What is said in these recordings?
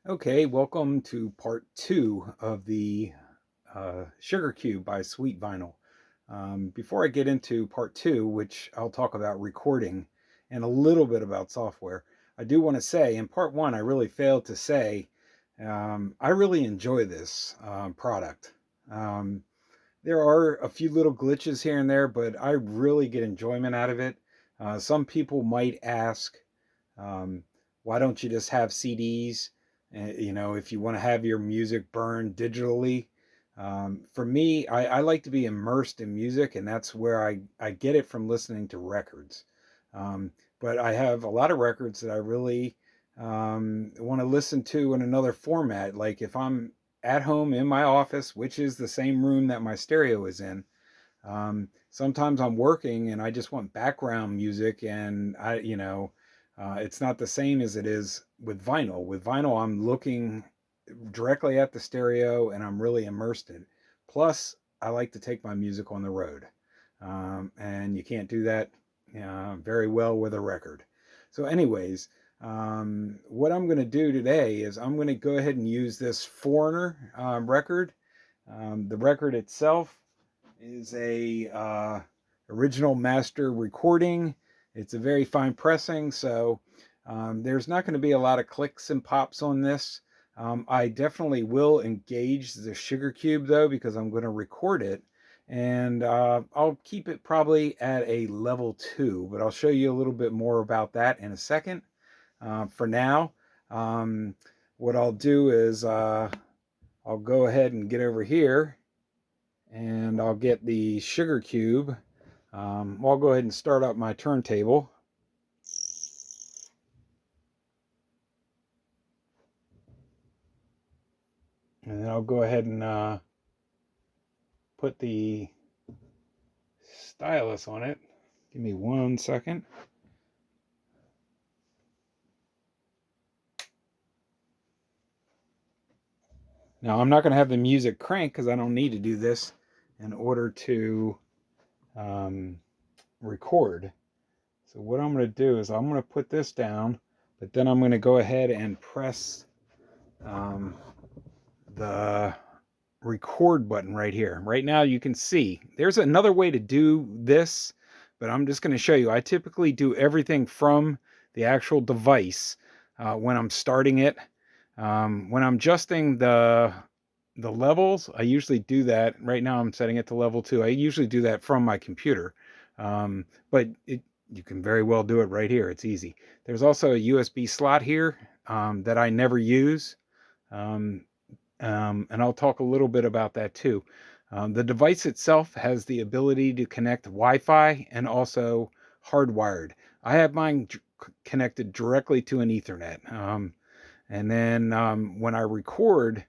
Okay, welcome to part two of the Sugar Cube by Sweet Vinyl. Before I get into part two, which I'll talk about recording and a little bit about software, I do want to say in part one, I really failed to say I really enjoy this product. Um, there are a few little glitches here and there, but I really get enjoyment out of it. Some people might ask, um, why don't you just have CDs? If you want to have your music burned digitally. For me, I like to be immersed in music, and that's where I get it from listening to records. Um, but I have a lot of records that I really want to listen to in another format. Like if I'm at home in my office, which is the same room that my stereo is in, sometimes I'm working and I just want background music, and it's not the same as it is with vinyl. With vinyl, I'm looking directly at the stereo and I'm really immersed in it. Plus, I like to take my music on the road, and you can't do that very well with a record. So, anyways, what I'm going to do today is I'm going to go ahead and use this Foreigner record. The record itself is a original master recording. It's a very fine pressing, so there's not going to be a lot of clicks and pops on this. I definitely will engage the Sugar Cube though, because I'm going to record it, and I'll keep it probably at a level 2, but I'll show you a little bit more about that in a second. For now, um, what I'll do is I'll go ahead and get over here and I'll get the Sugar Cube. I'll go ahead and start up my turntable. And then I'll go ahead and put the stylus on it. Give me 1 second. Now I'm not going to have the music crank because I don't need to do this in order to um, record. So what I'm going to do is I'm going to put this down, but then I'm going to go ahead and press um, the record button right here. Right now you can see there's another way to do this, but I'm just going to show you. I typically do everything from the actual device when I'm starting it. When I'm adjusting the levels, I usually do that. Right now I'm setting it to level 2. I usually do that from my computer, but you can very well do it right here. It's easy. There's also a USB slot here that I never use. Um, and I'll talk a little bit about that too. The device itself has the ability to connect Wi-Fi and also hardwired. I have mine connected directly to an Ethernet. And then when I record,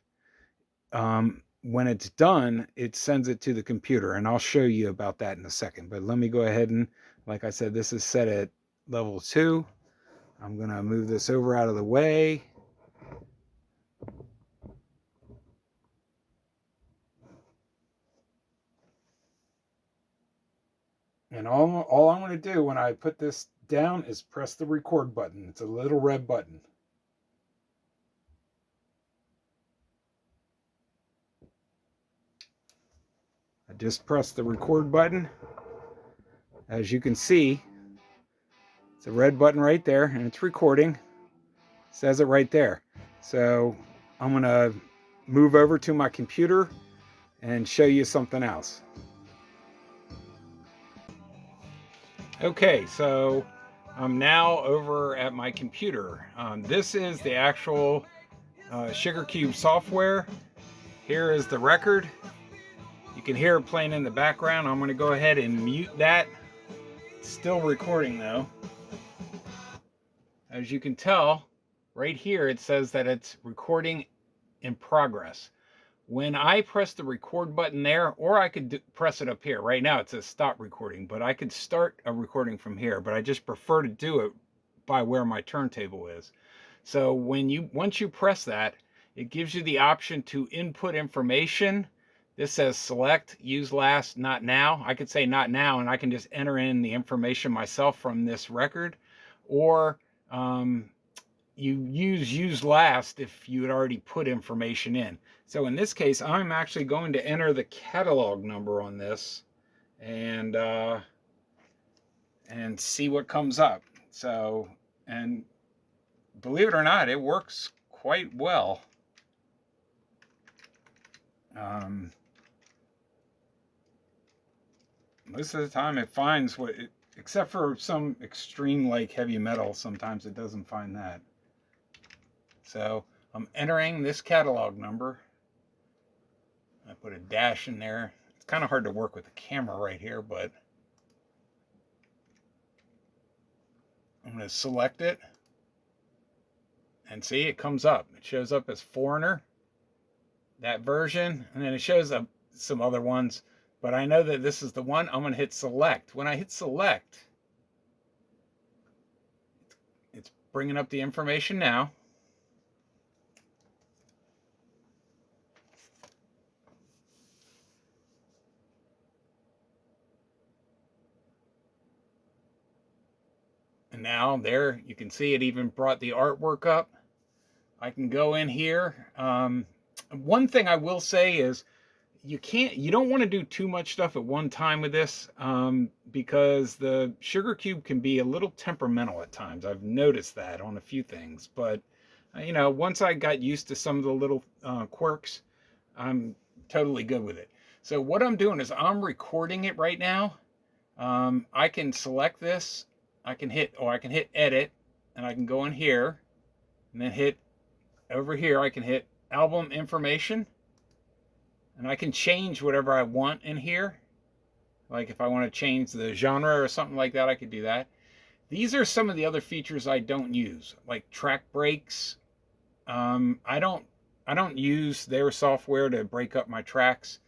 when it's done, it sends it to the computer, and I'll show you about that in a second. But let me go ahead and, like I said, this is set at level 2. I'm going to move this over out of the way. And all I'm going to do when I put this down is press the record button. It's a little red button. I just press the record button. As you can see, it's a red button right there, and it's recording. It says it right there. So I'm going to move over to my computer and show you something else. Okay, so I'm now over at my computer. This is the actual Sugar Cube software. Here is the record. You can hear it playing in the background. I'm going to go ahead and mute that. It's still recording though. As you can tell, right here it says that it's recording in progress. When I press the record button there, or I could press it up here. Right now it says stop recording, but I could start a recording from here, but I just prefer to do it by where my turntable is. So once you press that, it gives you the option to input information. This says select, use last, not now. I could say not now, and I can just enter in the information myself from this record. Or you use last if you had already put information in. So in this case, I'm actually going to enter the catalog number on this and see what comes up. So, and believe it or not, it works quite well. Most of the time it finds what it, except for some extreme like heavy metal, sometimes it doesn't find that. So I'm entering this catalog number. I put a dash in there. It's kind of hard to work with the camera right here, but I'm going to select it and see it comes up. It shows up as Foreigner, that version, and then it shows up some other ones, but I know that this is the one. I'm going to hit select. When I hit select, it's bringing up the information now. And now there, you can see it even brought the artwork up. I can go in here. One thing I will say is you don't want to do too much stuff at one time with this, because the Sugar Cube can be a little temperamental at times. I've noticed that on a few things, but once I got used to some of the little quirks, I'm totally good with it. So what I'm doing is I'm recording it right now. I can select this. I can hit edit, and I can go in here and then hit over here. I can hit album information, and I can change whatever I want in here. Like if I want to change the genre or something like that, I could do that. These are some of the other features I don't use, like track breaks. I don't use their software to break up my tracks.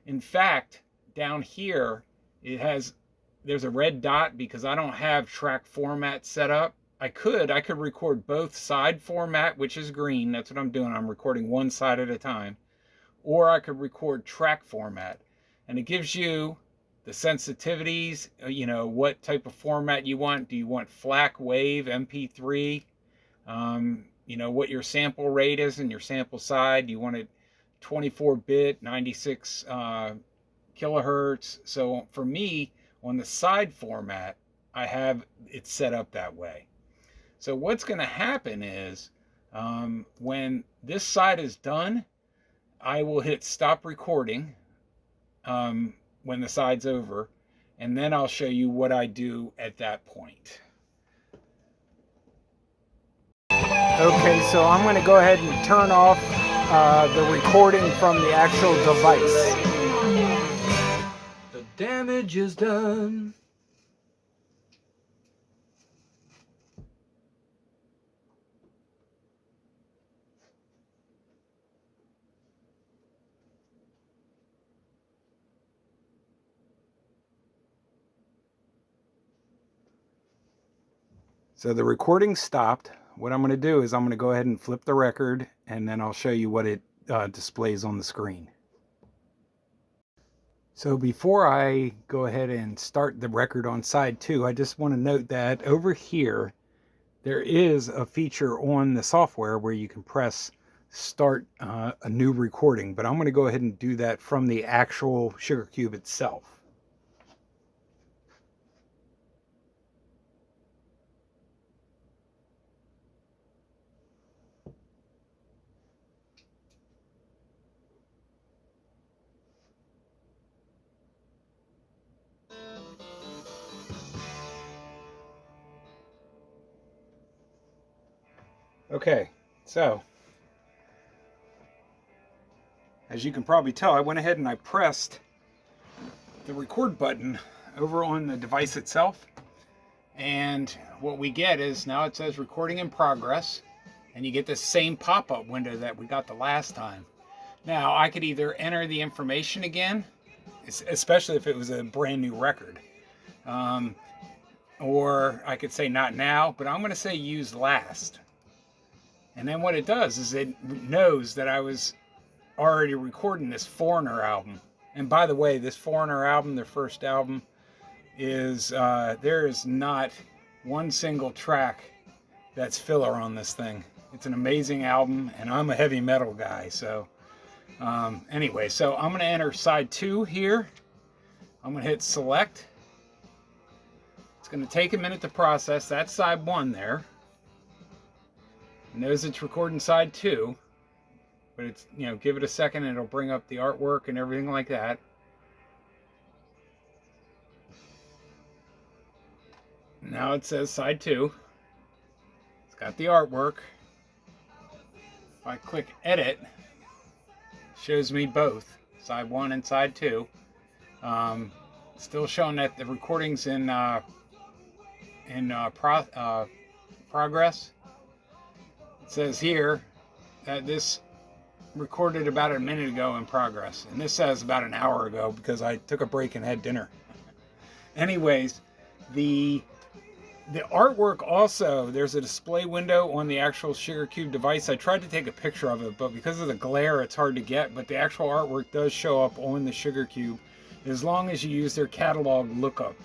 In fact, down here there's a red dot because I don't have track format set up. I could record both side format, which is green. That's what I'm doing. I'm recording one side at a time. Or I could record track format. And it gives you the sensitivities, what type of format you want. Do you want FLAC, WAV, MP3? What your sample rate is and your sample side. Do you want it 24-bit, 96 kilohertz? So for me, on the side format, I have it set up that way. So what's going to happen is when this side is done, I will hit stop recording when the side's over, and then I'll show you what I do at that point. Okay, so I'm going to go ahead and turn off the recording from the actual device. The damage is done. So the recording stopped. What I'm going to do is I'm going to go ahead and flip the record, and then I'll show you what it displays on the screen. So before I go ahead and start the record on side 2, I just want to note that over here, there is a feature on the software where you can press start a new recording, but I'm going to go ahead and do that from the actual Sugar Cube itself. Okay, so as you can probably tell, I went ahead and I pressed the record button over on the device itself, and what we get is now it says recording in progress, and you get the same pop-up window that we got the last time. Now I could either enter the information again, especially if it was a brand new record, or I could say not now, but I'm going to say use last. And then what it does is it knows that I was already recording this Foreigner album. And by the way, this Foreigner album, their first album, is there is not one single track that's filler on this thing. It's an amazing album, and I'm a heavy metal guy, so anyway, so I'm going to enter side 2 here. I'm going to hit select. It's going to take a minute to process. That's side 1 there. It knows it's recording side 2, but it's, give it a second and it'll bring up the artwork and everything like that. Now it says side 2. It's got the artwork. If I click edit, it shows me both side 1 and side 2. Still showing that the recording's in progress. It says here that this recorded about a minute ago in progress, and this says about an hour ago because I took a break and had dinner. Anyways, the artwork also, there's a display window on the actual SugarCube device. I tried to take a picture of it, but because of the glare it's hard to get, but the actual artwork does show up on the SugarCube as long as you use their catalog lookup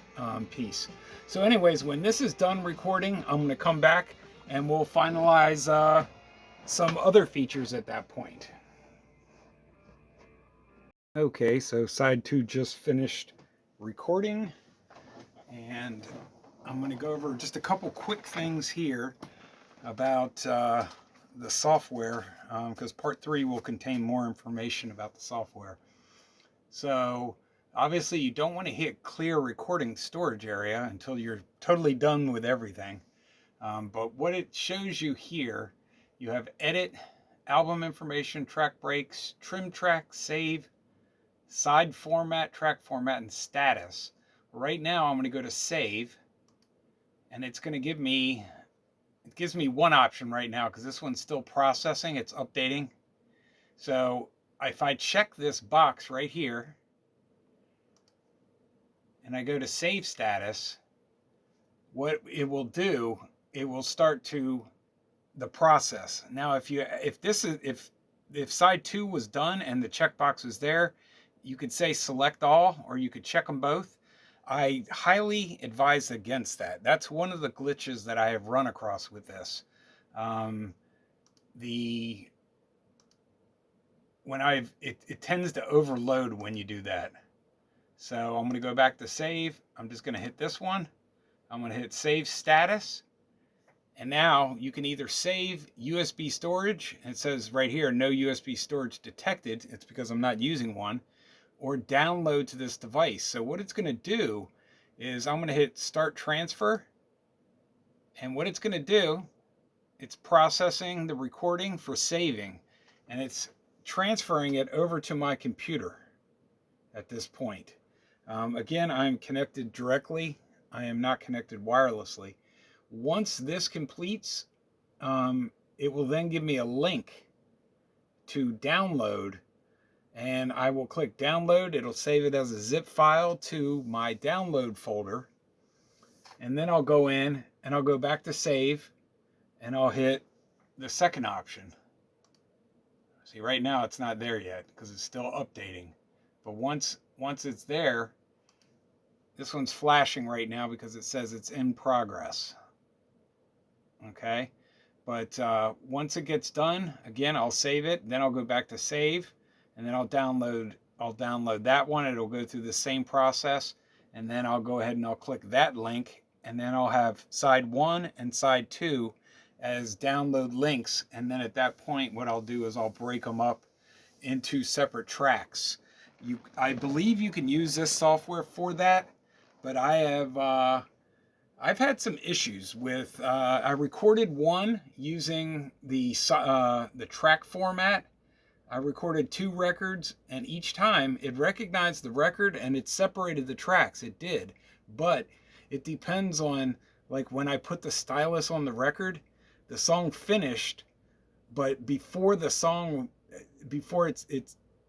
piece. So anyways, when this is done recording, I'm going to come back and we'll finalize some other features at that point. Okay, so side 2 just finished recording, and I'm going to go over just a couple quick things here about the software, because part 3 will contain more information about the software. So obviously you don't want to hit clear recording storage area until you're totally done with everything. But what it shows you here, you have edit, album information, track breaks, trim track, save, side format, track format, and status. Right now I'm going to go to save, and it's going to give me, it gives me one option right now because this one's still processing, it's updating. So if I check this box right here and I go to save status, what it will do, it will start to the process. Now if side 2 was done and the checkbox was there, you could say select all, or you could check them both. I highly advise against that. That's one of the glitches that I have run across with this. It tends to overload when you do that. So I'm going to go back to save. I'm just going to hit this one. I'm going to hit save status. And now you can either save USB storage, and it says right here, no USB storage detected. It's because I'm not using one. Or download to this device. So what it's going to do is I'm going to hit start transfer. And what it's going to do, it's processing the recording for saving. And it's transferring it over to my computer at this point. Again, I'm connected directly. I am not connected wirelessly. Once this completes, it will then give me a link to download, and I will click download. It'll save it as a zip file to my download folder, and then I'll go in and I'll go back to save, and I'll hit the second option. See, right now it's not there yet because it's still updating, but once it's there, this one's flashing right now because it says it's in progress. Okay, but once it gets done, again, I'll save it, then I'll go back to save, and then I'll download that one. It'll go through the same process, and then I'll go ahead and I'll click that link, and then I'll have side 1 and side 2 as download links, and then at that point what I'll do is I'll break them up into separate tracks. I believe you can use this software for that, but I've had some issues with, I recorded one using the track format. I recorded 2 records, and each time it recognized the record and it separated the tracks. It did, but it depends on, like, when I put the stylus on the record, the song finished, but before it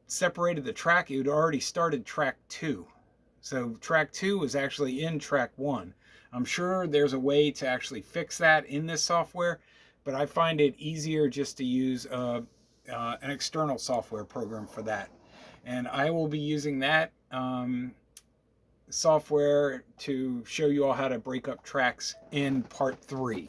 separated the track, it had already started track 2. So track 2 was actually in track 1. I'm sure there's a way to actually fix that in this software, but I find it easier just to use an external software program for that. And I will be using that software to show you all how to break up tracks in part 3.